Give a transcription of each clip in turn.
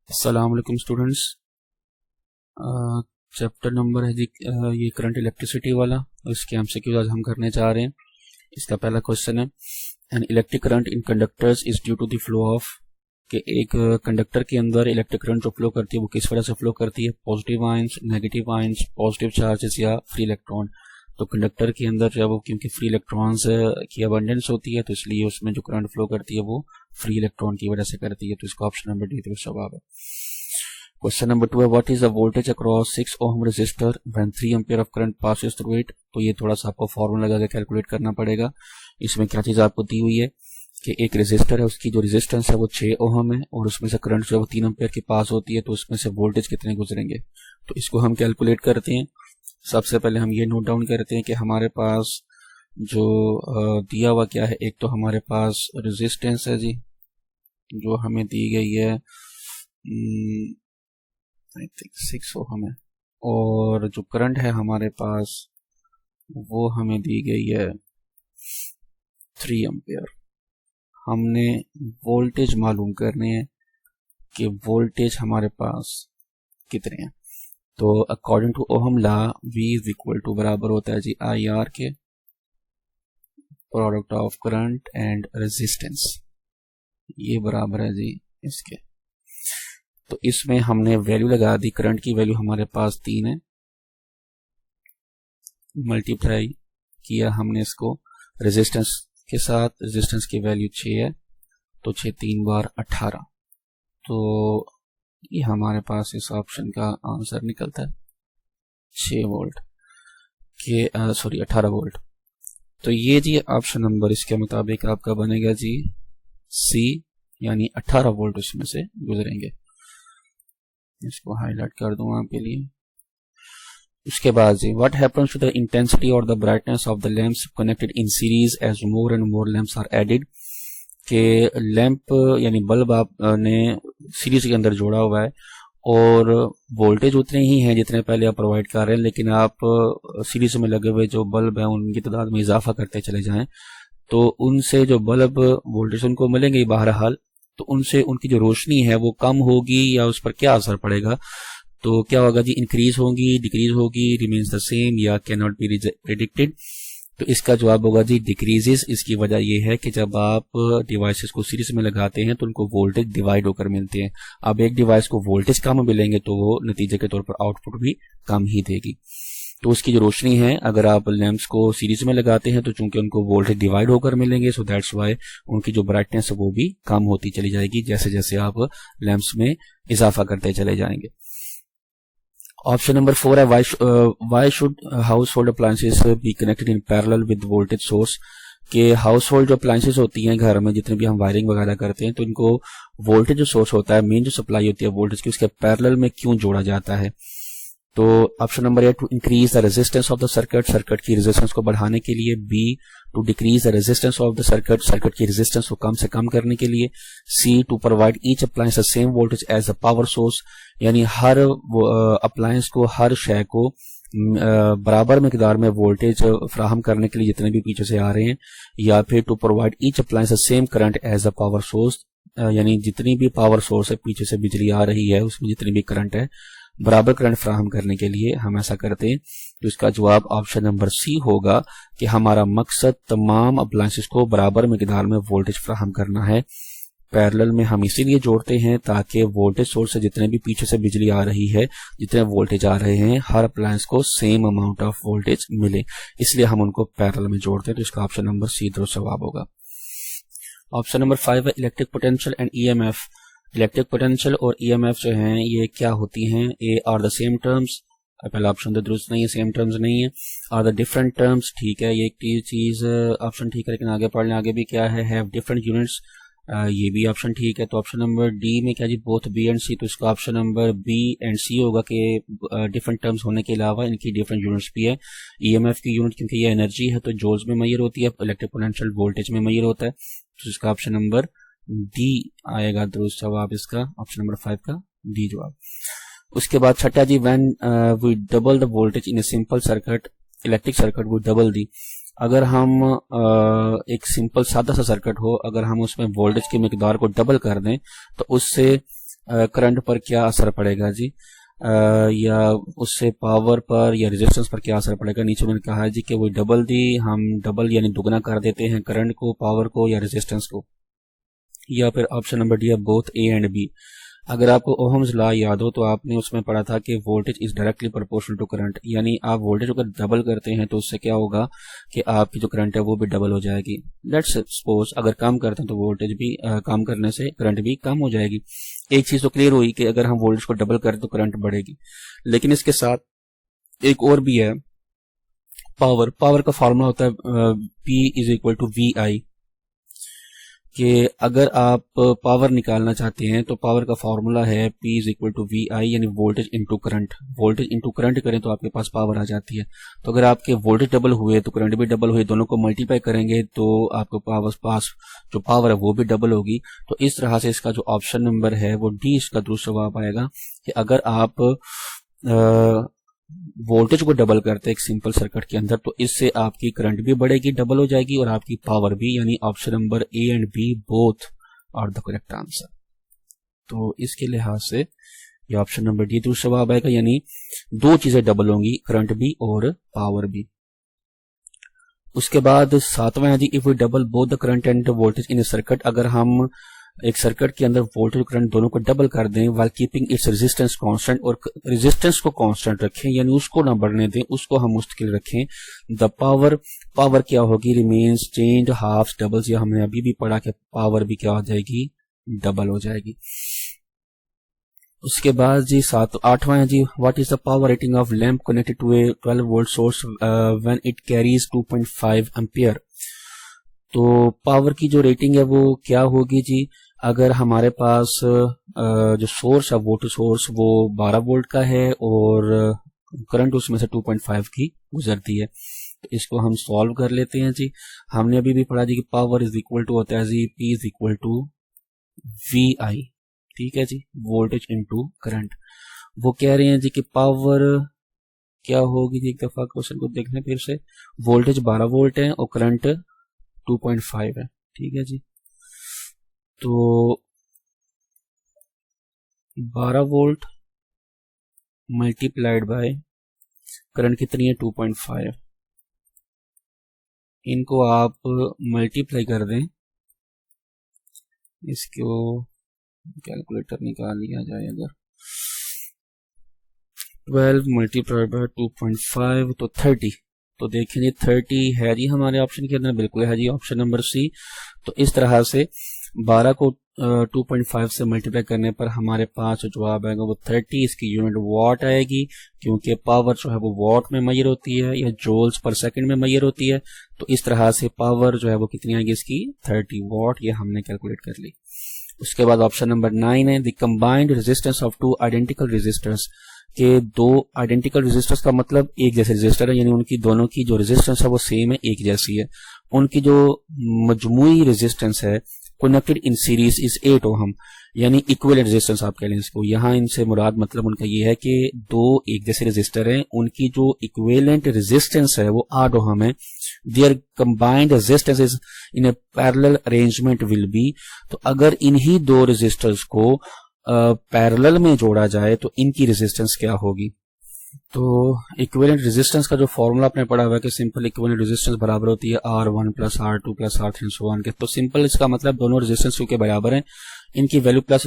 अस्सलाम वालेकुम students. Chapter number है जी ये करंट इलेक्ट्रिसिटी वाला। इसके एमसीक्यूज आज हम करने जा रहे हैं। इसका पहला क्वेश्चन है, an electric current in conductors is due to the flow of, कि एक कंडक्टर के अंदर इलेक्ट्रिक करंट जो फ्लो करती है वो किस वजह से फ्लो करती है, positive ions, negative ions, positive charges या फ्री इलेक्ट्रॉन। तो कंडक्टर के अंदर जो है वो क्योंकि फ्री इलेक्ट्रॉन्स की अबंडेंस होती है तो इसलिए उसमें जो करंट फ्लो करती है वो फ्री इलेक्ट्रॉन की वजह से करती है। तो इसका ऑप्शन नंबर डी जवाब है। क्वेश्चन नंबर 2 है, what is the voltage across 6 ohm resistor when 3 ampere of current passes through it. तो ये थोड़ा सा आपको फॉर्मूला लगा के कैलकुलेट करना पड़ेगा। इसमें क्या चीज आपको दी हुई है कि एक रेजिस्टर है, उसकी जो रेजिस्टेंस है वो 6 ओम है और उसमें से करंट जो है वो 3 एम्पियर के पास होती है, तो उसमें से वोल्टेज कितने गुजरेंगे। तो इसको हम कैलकुलेट करते हैं। सबसे पहले हम ये नोट डाउन करते हैं कि हमारे पास जो दिया हुआ क्या है। एक तो हमारे पास रेजिस्टेंस है जी, जो हमें दी गई है आई थिंक 6 ओम है, और जो करंट है हमारे पास वो हमें दी गई है 3 एम्पियर। हमने वोल्टेज मालूम करने हैं कि वोल्टेज हमारे पास कितने हैं। तो according to Ohm law V is equal to बराबर होता है जी IR के product of current and resistance, ये बराबर है जी इसके। तो इसमें हमने वैल्यू लगा दी, करंट की वैल्यू हमारे पास 3 है, मल्टीप्लाई किया हमने इसको रेजिस्टेंस के साथ, रेजिस्टेंस की वैल्यू 6 है, तो 6 3 बार 18। तो ये हमारे पास इस ऑप्शन का आंसर निकलता है 6 वोल्ट के सॉरी 18 वोल्ट। तो ये जी ऑप्शन नंबर इसके मुताबिक आपका बनेगा जी C, यानी 18 वोल्ट उसमें से गुजरेंगे। इसको हाईलाइट कर दूं आपके लिए। उसके बाद जी, what happens to the intensity और the brightness of the lamps connected in series as more and more lamps are added. के लैंप यानी बल्ब आपने सीरीज के अंदर जोड़ा हुआ है और वोल्टेज उतने ही हैं जितने पहले आप प्रोवाइड कर रहे हैं, लेकिन आप सीरीज में लगे हुए जो बल्ब हैं उनकी तादाद में इजाफा करते चले जाएं तो उनसे जो बल्ब वोल्टेज उनको मिलेंगे बहरहाल, तो उनसे उनकी जो रोशनी है वो कम होगी या उस पर क्या असर पड़ेगा। तो क्या होगा जी, इंक्रीज होगी, डिक्रीज होगी, रिमेन्स द सेम, या कैन नॉट बी प्रेडिक्टेड। तो इसका जवाब होगा जी डिक्रीजेस। इसकी वजह यह है कि जब आप डिवाइसेस को सीरीज में लगाते हैं तो उनको वोल्टेज डिवाइड होकर मिलते हैं। अब एक डिवाइस को वोल्टेज कम मिलेंगे तो वो नतीजे के तौर पर आउटपुट भी कम ही देगी। तो उसकी जो रोशनी है, अगर आप लैंप्स को सीरीज में लगाते हैं तो चूंकि उनको वोल्टेज डिवाइड होकर मिलेंगे, सो दैट्स वाई उनकी जो ब्राइटनेस है वो भी कम होती चली जाएगी जैसे जैसे आप लैंप्स में इजाफा करते चले जाएंगे। ऑप्शन नंबर 4 है, why should house hold appliances be connected in parallel with voltage source. के हाउस होल्ड जो अप्लायंसेस होती हैं घर में, जितने भी हम वायरिंग वगैरह करते हैं, तो इनको वोल्टेज जो सोर्स होता है, मेन जो सप्लाई होती है वोल्टेज की, उसके पैरेलल में क्यों जोड़ा जाता है। तो option number A, to increase the resistance of the circuit, circuit की रेजिस्टेंस को बढ़ाने के लिए। B, to decrease the resistance of the circuit, circuit की रेजिस्टेंस को कम से कम करने के लिए। C, to provide each appliance the same voltage as a power source, यानी हर अप्लायंस को, हर शय को बराबर मिकदार में वोल्टेज फ्राहम करने के लिए जितने भी पीछे से आ रहे हैं। या फिर to provide each appliance the same current as a power source, यानी जितनी भी पावर सोर्स है, पीछे से बिजली आ रही है, उसमें जितनी भी करंट है बराबर करंट फ्राहम करने के लिए हम ऐसा करते हैं। तो इसका जवाब ऑप्शन नंबर सी होगा कि हमारा मकसद तमाम अप्लायंसेस को बराबर मिकदार में वोल्टेज फ्राहम करना है। पैरेलल में हम इसीलिए जोड़ते हैं ताकि वोल्टेज सोर्स से जितने भी पीछे से बिजली आ रही है, जितने वोल्टेज आ रहे हैं, हर अप्लायंस को सेम अमाउंट ऑफ वोल्टेज मिले, इसलिए हम उनको पैरेलल में जोड़ते हैं। तो इसका ऑप्शन नंबर सी जवाब होगा। ऑप्शन नंबर 5 है, electric potential and EMF। Electric potential और EMF जो हैं ये क्या होती हैं। ए, आर द सेम टर्म्स, पहला ऑप्शन तो दुरुस्त नहीं है, सेम टर्म्स नहीं है। आर द डिफरेंट टर्म्स, ठीक है, ये एक चीज ऑप्शन ठीक है, लेकिन आगे पढ़ लें, आगे भी क्या है, हैव डिफरेंट यूनिट्स, ये भी ऑप्शन ठीक है। तो ऑप्शन नंबर डी में क्या जी, बोथ बी एंड सी, तो इसका ऑप्शन नंबर बी एंड सी होगा कि डिफरेंट टर्म्स होने के अलावा इनकी डिफरेंट यूनिट्स भी है। EMF की यूनिट क्योंकि ये एनर्जी है तो जूल्स में मेजर होती है, इलेक्ट्रिक पोटेंशियल वोल्टेज में मेजर होता है, तो इसका ऑप्शन नंबर डी आएगा दुरुस्त जवाब, इसका ऑप्शन नंबर 5 का डी जवाब। उसके बाद छठा जी, when we double the voltage in a simple circuit, electric circuit वो डबल दी। अगर हम एक सिंपल सादा सा सर्किट हो, अगर हम उसमें वोल्टेज की मिकदार को डबल कर दें तो उससे करंट पर क्या असर पड़ेगा जी, या उससे पावर पर या रेजिस्टेंस पर क्या असर पड़ेगा। नीचे मैंने कहा है जी कि वो डबल दी, हम डबल यानी दुगना कर देते हैं करंट को, पावर को या रेजिस्टेंस को। या फिर ऑप्शन नंबर डी है बोथ ए एंड बी। अगर आपको ओहम्स लॉ याद हो तो आपने उसमें पढ़ा था कि voltage is directly proportional to current, यानी आप वोल्टेज अगर डबल करते हैं तो उससे क्या होगा कि आपकी जो करंट है वो भी डबल हो जाएगी। लेट्स सपोज अगर कम करते हैं तो वोल्टेज भी कम करने से करंट भी कम हो जाएगी। एक चीज तो क्लियर हुई कि अगर हम वोल्टेज को डबल करें तो करंट बढ़ेगी, लेकिन इसके साथ एक और भी है, पावर का फॉर्मूला होता है P is equal to V I, कि अगर आप पावर निकालना चाहते हैं तो पावर का फॉर्मूला है P is equal to V I, यानी voltage into current. Voltage into current करें तो आपके पास पावर आ जाती है। तो अगर आपके वोल्टेज डबल हुए तो करंट भी डबल हुए, दोनों को मल्टीप्लाई करेंगे तो आपके पास जो पावर है वो भी डबल होगी। तो इस तरह से इसका जो ऑप्शन नंबर है वो डी इसका दुरुस्त जवाब आएगा कि अगर आप वोल्टेज को डबल करते हैं एक सिंपल सर्किट के अंदर तो इससे आपकी करंट भी बढ़ेगी, डबल हो जाएगी, और आपकी पावर भी, यानी option number A and B both are the correct answer. तो इसके लिहाज से ये ऑप्शन नंबर डी दूसरा जवाब आएगा, यानी दो चीजें डबल होंगी, करंट भी और पावर भी। उसके बाद सातवां है जी if we double both the current and the voltage in a circuit. अगर हम एक सर्किट के अंदर वोल्टेज और करंट दोनों को डबल कर दें while keeping its resistance constant, और रेजिस्टेंस को कांस्टेंट रखें, यानी उसको ना बढ़ने दें, उसको हम मुस्तकिल रखें, द पावर क्या होगी, रिमेन्स चेंज हाफ डबल्स, या हमने अभी भी पढ़ा कि पावर भी क्या हो जाएगी, डबल हो जाएगी। उसके बाद जी आठवां है जी what is the power rating of lamp connected to a 12 volt source when it carries 2.5 ampere. तो पावर की जो रेटिंग है वो क्या होगी जी, अगर हमारे पास जो सोर्स है वोल्टेज सोर्स वो 12 वोल्ट का है और करंट उसमें से 2.5 की गुजरती है। तो इसको हम सॉल्व कर लेते हैं जी। हमने अभी भी पढ़ा जी कि पावर इज इक्वल टू होता है जी P is equal to V I, ठीक है जी, वोल्टेज इनटू करंट। वो कह रहे हैं जी कि पावर क्या होगी जी, एक दफा क्वेश्चन को देखने फिर से। वोल्टेज 12 वोल्ट है और करंट 2.5 है, ठीक है जी। तो 12 वोल्ट मल्टीप्लाइड बाय करंट कितनी है 2.5, इनको आप मल्टीप्लाई कर दें, इसको कैलकुलेटर निकाल लिया जाए अगर 12 मल्टीप्लाइड बाय 2.5 तो 30। तो देखें जी 30 है जी हमारे ऑप्शन के अंदर, बिल्कुल है जी ऑप्शन नंबर सी। तो इस तरह से 12 को 2.5 से मल्टीप्लाई करने पर हमारे पास जो जवाब आएगा वो 30, इसकी यूनिट वॉट आएगी, क्योंकि पावर जो है वो वॉट में मेजर होती है या जूल्स पर सेकंड में मेजर होती है। तो इस तरह से पावर जो है वो कितनी आएगी इसकी 30 वॉट, ये हमने कैलकुलेट कर ली। उसके बाद ऑप्शन नंबर 9 है the combined resistance of two identical resistors, के दो आइडेंटिकल रेजिस्टर्स का मतलब एक जैसे रेजिस्टर है, यानी उनकी दोनों की जो रेजिस्टेंस है वो सेम है, एक जैसी है। उनकी जो मजमूई रेजिस्टेंस है connected in series is 8 ohm, यानी इक्विवेलेंट रेजिस्टेंस आप कह लें इसको। यहाँ इनसे मुराद मतलब उनका ये है कि दो एक जैसे रेजिस्टर हैं, उनकी जो इक्विवेलेंट रेजिस्टेंस है वो 8 ओहम है। Their combined resistance is in a parallel arrangement will be, तो अगर इन्हीं दो रेजिस्टर्स को पैरेलल में जोड़ा जाए तो इनकी रेजिस्टेंस क्या होगी। तो इक्विवेलेंट रेजिस्टेंस का जो फॉर्मूला आपने पढ़ा हुआ है कि सिंपल इक्विवेलेंट रेजिस्टेंस बराबर होती है R1 plus R2 plus R3 so on के। तो सिंपल इसका मतलब दोनों रेजिस्टेंस के बराबर हैं, इनकी वैल्यू प्लस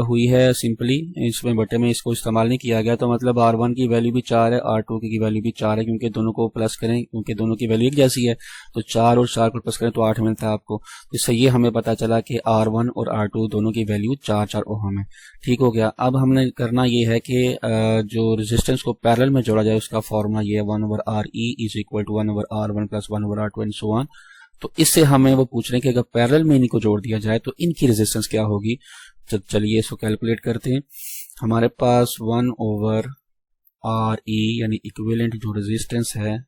हुई है सिंपली, इसमें बटे में इसको इस्तेमाल नहीं किया गया। तो मतलब R1 की वैल्यू भी 4 है, R2 की वैल्यू भी 4 है, क्योंकि दोनों को प्लस करें क्योंकि दोनों की वैल्यू एक जैसी है। तो 4 और 4 को प्लस करें तो 8 मिलता है आपको। इससे ये हमें पता चला कि R1 और R2 दोनों की वैल्यू 4 ओहम है। ठीक हो गया। अब हमने करना ये है कि जो रेजिस्टेंस को पैरेलल में जोड़ा जाए उसका फॉर्मूला ये है 1/RE is equal to 1/R1 plus 1/R2 and so on. तो इससे हमें वो पूछ रहे हैं कि अगर पैरेलल में इन्हीं को जोड़ दिया जाए तो इनकी रेजिस्टेंस क्या होगी। चलिए इसको कैलकुलेट करते हैं। हमारे पास 1/RE यानी इक्विवेलेंट जो रेजिस्टेंस है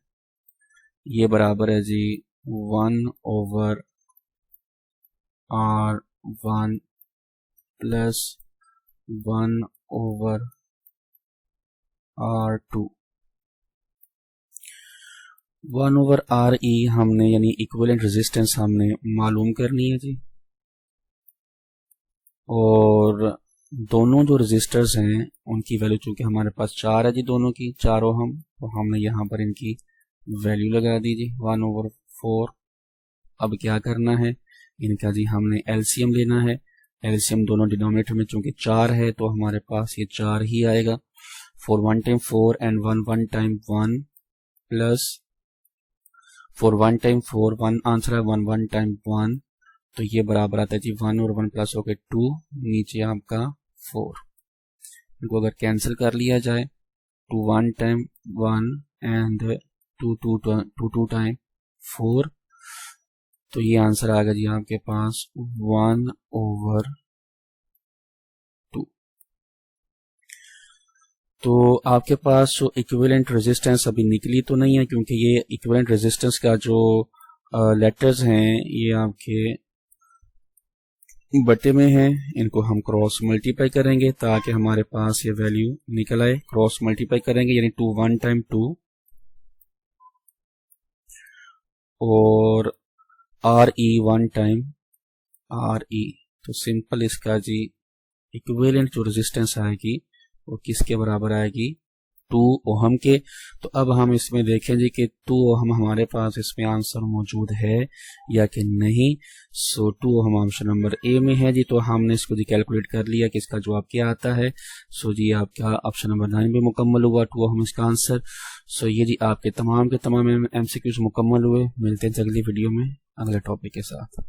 ये बराबर है जी 1/R1 प्लस 1/R2। 1/RE हमने यानी इक्विवेलेंट रेजिस्टेंस हमने मालूम करनी है जी, और दोनों जो रजिस्टर्स हैं उनकी वैल्यू, चूंकि हमारे पास 4 है जी, दोनों की 4 ओहम, तो हमने यहाँ पर इनकी वैल्यू लगा दी जी 1/4। अब क्या करना है इनका जी, हमने एलसीएम लेना है। एलसीएम दोनों डिनोमिनेटर में चूंकि 4 है तो हमारे पास ये 4 ही आएगा। 4 1 time 4 and 1 1 time 1 plus 4 1 time 4, 1 answer है 1 1 टाइम 1, तो ये बराबर आता है जी 1 और 1 प्लस हो गए 2, नीचे आपका 4। इनको अगर कैंसिल कर लिया जाए 2 1 टाइम 1 एंड 2 2 टाइम 4, तो ये आंसर आ गया जी आपके पास 1/2। तो आपके पास जो इक्विवेलेंट रेजिस्टेंस अभी निकली तो नहीं है, क्योंकि ये इक्विवेलेंट रेजिस्टेंस का जो लेटर्स हैं ये आपके बटे में हैं। इनको हम क्रॉस मल्टीप्लाई करेंगे ताकि हमारे पास ये वैल्यू निकल आए। क्रॉस मल्टीप्लाई करेंगे यानी 2 1 टाइम 2 और RE 1 टाइम RE, तो सिंपल इसका जी इक्विवेलेंट जो रेजिस्टेंस आएगी वो किसके बराबर आएगी, 2 ओहम के। तो अब हम इसमें देखें जी कि 2 ओहम हमारे पास इसमें आंसर मौजूद है या कि नहीं। सो 2 ओहम ऑप्शन नंबर ए में है जी, तो हमने इसको जी कैलकुलेट कर लिया कि इसका जवाब क्या आता है। सो जी आपका ऑप्शन नंबर 9 भी मुकम्मल हुआ, 2 ओहम इसका आंसर। सो ये जी आपके तमाम के तमाम MCQs मुकम्मल हुए। मिलते हैं अगली वीडियो में अगले टॉपिक के साथ।